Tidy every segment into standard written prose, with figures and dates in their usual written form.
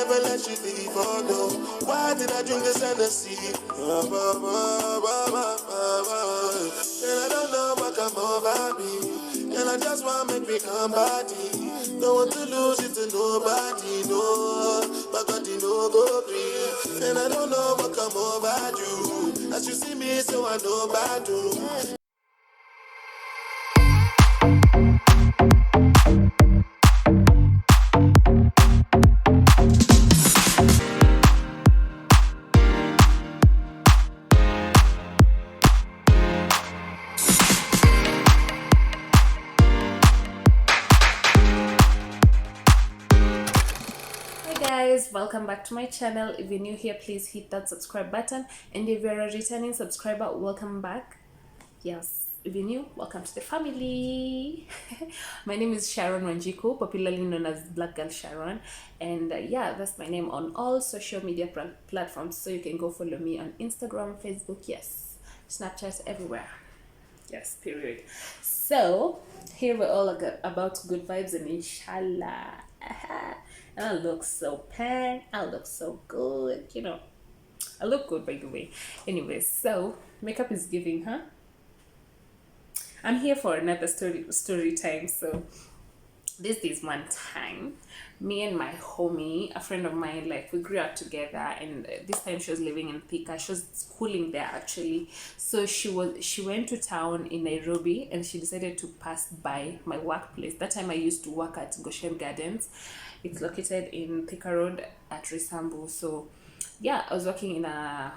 never let you leave, oh no. Why did I drink this Hennessy? And I don't know what come over me. And I just want to make me come body. Don't want to lose it to nobody, no. But God, you know, go free. And I don't know what come over you. As you see me, so I know about you. Welcome back to my channel. If you're new here, please hit that subscribe button, and if you're a returning subscriber, welcome back. Yes, if you're new, welcome to the family. My name is Sharon Wanjiku, popularly known as Black Girl Sharon, and yeah, that's my name on all social media platforms, so you can go follow me on Instagram, Facebook, yes, Snapchat, everywhere. Yes, period. So here we're all about good vibes and inshallah. And I look so pan, I look so good, you know. I look good, by the way. Anyways, so makeup is giving, huh? I'm here for another story time. So this is one time, me and my homie, a friend of mine, like we grew up together, and this time she was living in Thika. She was schooling there actually. So she went to town in Nairobi, and she decided to pass by my workplace. That time I used to work at Goshen Gardens. It's located in Thika Road at Risambu. So yeah, I was working in a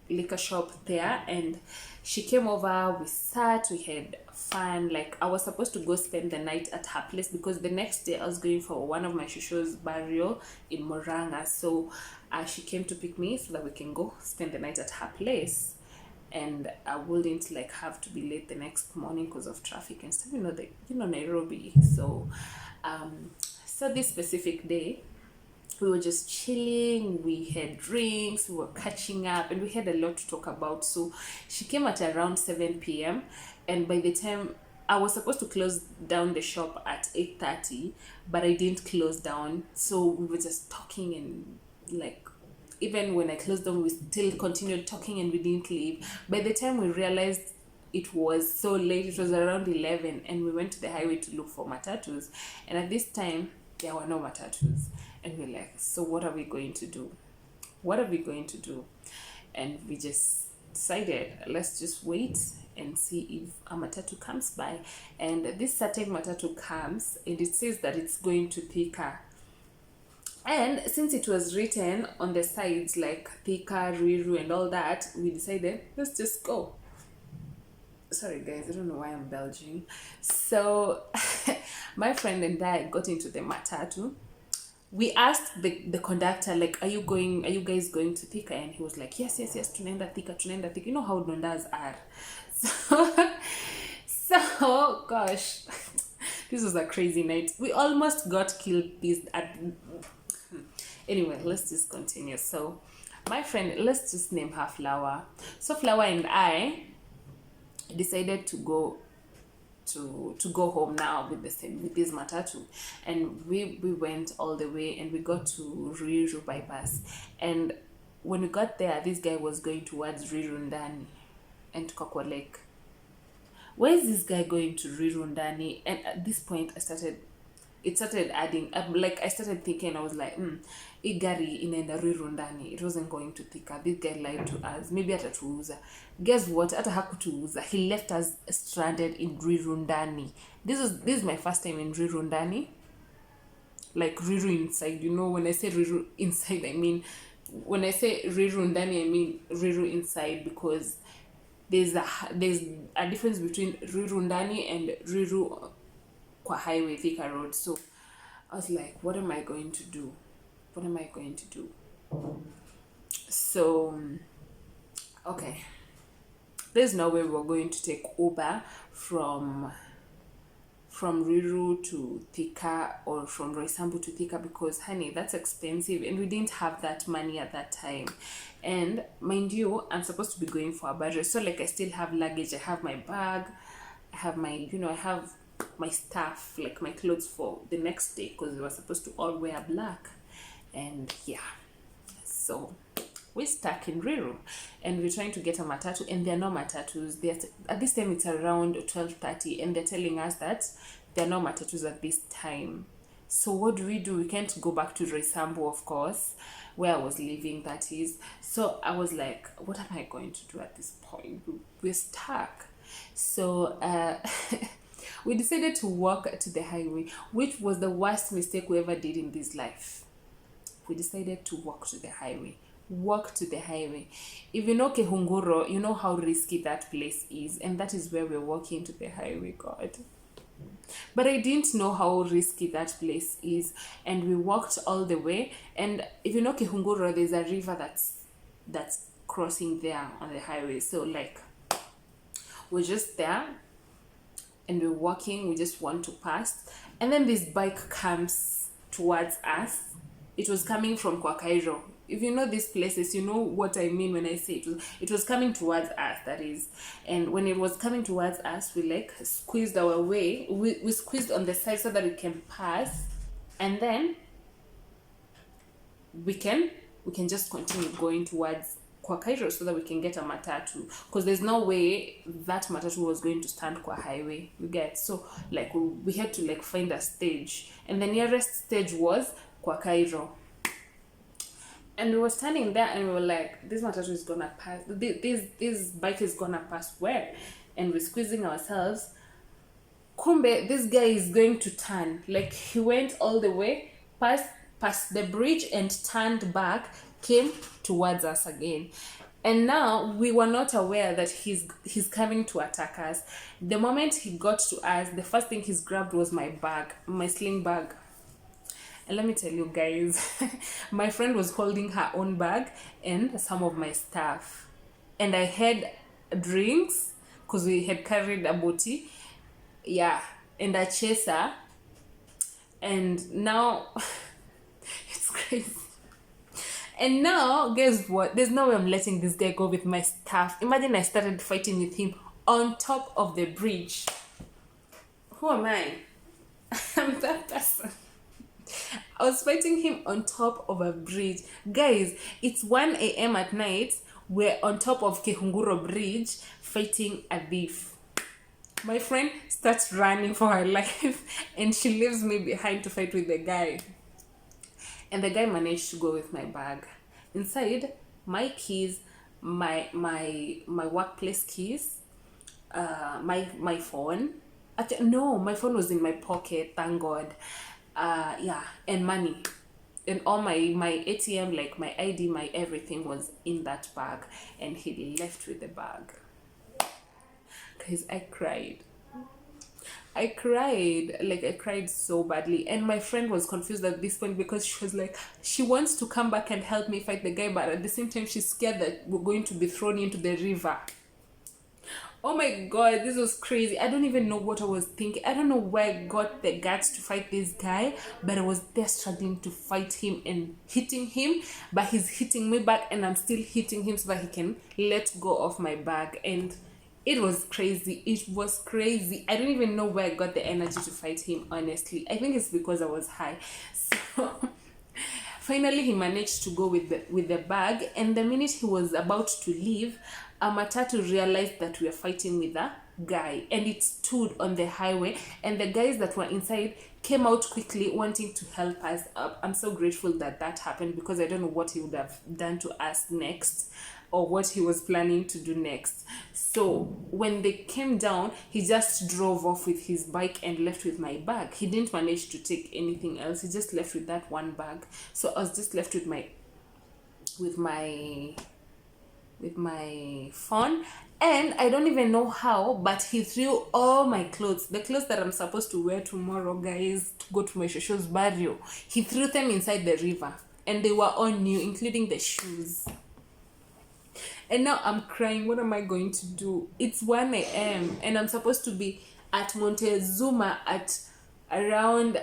liquor shop there, and she came over, we sat, we had fun. Like I was supposed to go spend the night at her place because the next day I was going for one of my shusho's burial in Moranga. So she came to pick me so that we can go spend the night at her place, and I wouldn't like have to be late the next morning because of traffic and stuff, Nairobi. So so this specific day we were just chilling, we had drinks, we were catching up, and we had a lot to talk about. So she came at around 7 p.m. and by the time I was supposed to close down the shop at 8:30, but I didn't close down. So we were just talking, and like even when I closed down, we still continued talking and we didn't leave. By the time we realized it was so late, it was around 11, and we went to the highway to look for matatus. And at this time, there were no matatus. And we're like, so what are we going to do? What are we going to do? And we just decided, let's just wait and see if a matatu comes by. And this certain matatu comes, and it says that it's going to Thika. And since it was written on the sides like Thika, Riru, and all that, we decided, let's just go. Sorry guys, I don't know why I'm belching. So my friend and I got into the matatu. We asked the conductor, like, are you guys going to Thika? And he was like, yes, tunaenda Thika. You know how Dondas are. So gosh, this was a crazy night. We almost got killed anyway, let's just continue. So my friend, let's just name her Flower. So Flower and I decided to go home now with this matatu, and we went all the way, and we got to Riru bypass. And when we got there, this guy was going towards Riru Ndani, and tukakuwa like, where is this guy going to Riru Ndani? And at this point it started adding up. Like I started thinking, I was like, igari inaenda Riru Ndani, it wasn't going to Thika. This guy lied to us, maybe atatuuza. Guess what, hata hakutuuza, he left us stranded in Riru Ndani. This is my first time in Riru Ndani, like Riru inside. When I say Riru inside, I mean, when I say Riru Ndani, I mean Riru inside, because there's a difference between Riru Ndani and Riru kwa highway, Thika Road. So I was like, what am I going to do? So okay, there's no way we're going to take Uber from Riru to Thika or from Roysambu to Thika, because honey, that's expensive, and we didn't have that money at that time. And mind you, I'm supposed to be going for a burial, so like I still have luggage. I have my bag, I have my I have my stuff, like my clothes for the next day, because we were supposed to all wear black. And yeah, so we're stuck in Riru, and we're trying to get a matatu, and there are no matatus. At this time it's around 12:30, and they're telling us that there are no matatus at this time. So what do? We can't go back to Roysambu, of course, where I was living, that is. So I was like, what am I going to do at this point? We're stuck. So we decided to walk to the highway, which was the worst mistake we ever did in this life. We decided to walk to the highway. Walk to the highway. If you know Kehunguro, you know how risky that place is, and that is where we're walking to the highway, God. But I didn't know how risky that place is, and we walked all the way. And if you know Kehunguro, there's a river that's crossing there on the highway. So like, we're just there, and we're walking. We just want to pass, and then this bike comes towards us. It was coming from Kwakairo. If you know these places, you know what I mean when I say it was coming towards us, that is. And when it was coming towards us, we like squeezed our way. We squeezed on the side so that we can pass, and then we can just continue going towards Kwakairo so that we can get a matatu, because there's no way that matatu was going to stand Kwa highway, you get. So like we had to like find a stage, and the nearest stage was Kwakairo. And we were standing there, and we were like, this matatu is gonna pass, this bike is gonna pass where? And we're squeezing ourselves. Kumbe, this guy is going to turn. Like, he went all the way past the bridge and turned back, came towards us again. And now we were not aware that he's coming to attack us. The moment he got to us, the first thing he's grabbed was my bag, my sling bag. And let me tell you guys, my friend was holding her own bag and some of my stuff. And I had drinks, because we had carried a boti. Yeah, and a chaser. And now, it's crazy. And now, guess what? There's no way I'm letting this guy go with my stuff. Imagine I started fighting with him on top of the bridge. Who am I? I'm that person. I was fighting him on top of a bridge. Guys, it's 1 a.m. at night. We're on top of Kehunguro Bridge fighting a thief. My friend starts running for her life, and she leaves me behind to fight with the guy. And the guy managed to go with my bag. Inside, my keys, my workplace keys, my phone. No, my phone was in my pocket, thank God. Yeah, and money, and all my ATM, like my ID, my everything was in that bag, and he left with the bag. Guys, I cried, like I cried so badly. And my friend was confused at this point, because she was like, she wants to come back and help me fight the guy, but at the same time she's scared that we're going to be thrown into the river. Oh my God, this was crazy. I don't even know what I was thinking. I don't know where I got the guts to fight this guy, but I was there struggling to fight him and hitting him, but he's hitting me back, and I'm still hitting him so that he can let go of my bag. And it was crazy. It was crazy. I don't even know where I got the energy to fight him, honestly. I think it's because I was high. So finally he managed to go with the bag, and the minute he was about to leave, a matatu realized that we were fighting with a guy, and it stood on the highway, and the guys that were inside came out quickly wanting to help us up. I'm so grateful that happened, because I don't know what he would have done to us next, or what he was planning to do next. So when they came down, he just drove off with his bike and left with my bag. He didn't manage to take anything else. He just left with that one bag. So I was just left with my phone. And I don't even know how, but he threw all my clothes, the clothes that I'm supposed to wear tomorrow, guys, to go to my shosho's burial. He threw them inside the river, and they were all new, including the shoes. And now I'm crying. What am I going to do? It's 1 a.m. and I'm supposed to be at Montezuma at around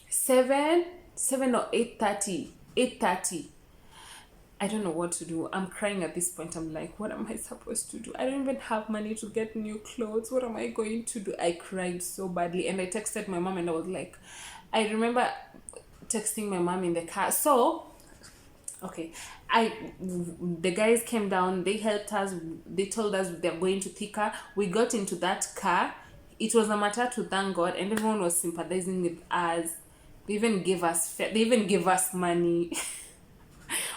7 or 8:30. I don't know what to do. I'm crying at this point. I'm like, what am I supposed to do? I don't even have money to get new clothes. What am I going to do? I cried so badly, and I texted my mom, and I was like, I remember texting my mom in the car. So okay, the guys came down, they helped us, they told us they're going to Thika. We got into that car. It was a matatu, thank God, and everyone was sympathizing with us. They even gave us they even gave us money.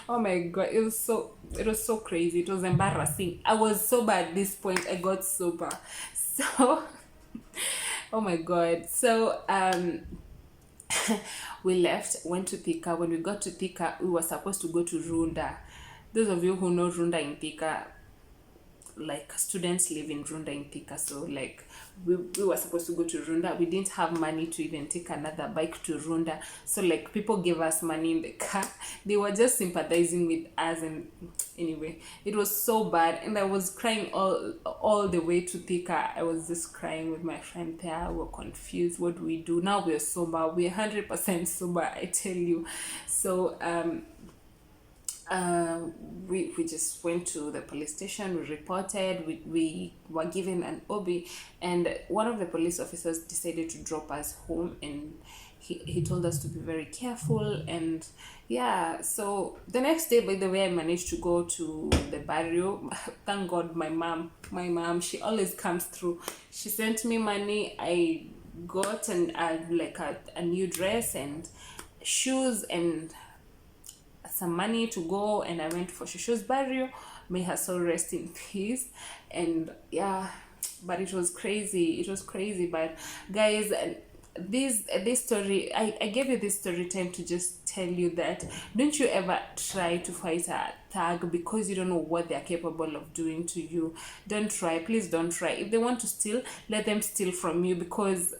Oh my God, it was so crazy. It was embarrassing. I was sober at this point. I got sober. So oh my God. So we left, went to Thika. When we got to Thika, we were supposed to go to Runda. Those of you who know Runda in Thika, like students live in Runda in Thika, so like we were supposed to go to Runda. We didn't have money to even take another bike to Runda, so like people gave us money in the car. They were just sympathizing with us, and anyway, it was so bad, and I was crying all the way to Thika. I was just crying with my friend there. We were confused. What do we do now? We're sober. We're 100% sober, I tell you. So we just went to the police station. We reported. We were given an OB, and one of the police officers decided to drop us home, and he told us to be very careful. And yeah, so the next day, by the way, I managed to go to the barrio. Thank God, my mom, she always comes through. She sent me money. I got a new dress and shoes and some money to go, and I went for Shushu's burial. May her soul rest in peace. And yeah, but it was crazy. But guys, this story, I gave you this story time to just tell you that don't you ever try to fight a thug because you don't know what they're capable of doing to you. Don't try. Please don't try. If they want to steal, let them steal from you, because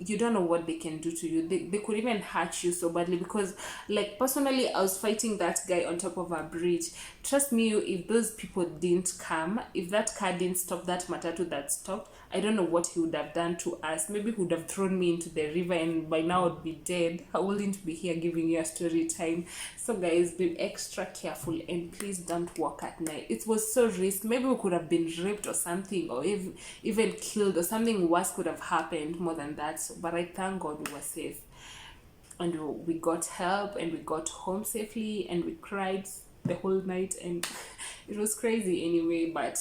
you don't know what they can do to you. They could even hurt you so badly, because like personally, I was fighting that guy on top of a bridge. Trust me, if those people didn't come, if that car didn't stop, that matatu that stopped, I don't know what he would have done to us. Maybe he would have thrown me into the river, and by now I'd be dead. I wouldn't be here giving you a story time. So guys, be extra careful, and please don't walk at night. It was so risky. Maybe we could have been raped or something, or even killed, or something worse could have happened more than that. So, but I thank God we were safe, and we got help, and we got home safely, and we cried the whole night, and it was crazy anyway, but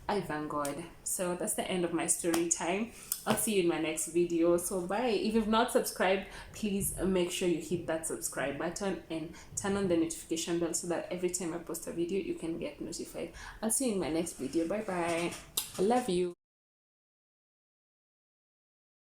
I thank God. So that's the end of my story time. I'll see you in my next video. So bye. If you've not subscribed, please make sure you hit that subscribe button and turn on the notification bell so that every time I post a video, you can get notified. I'll see you in my next video. Bye bye. I love you.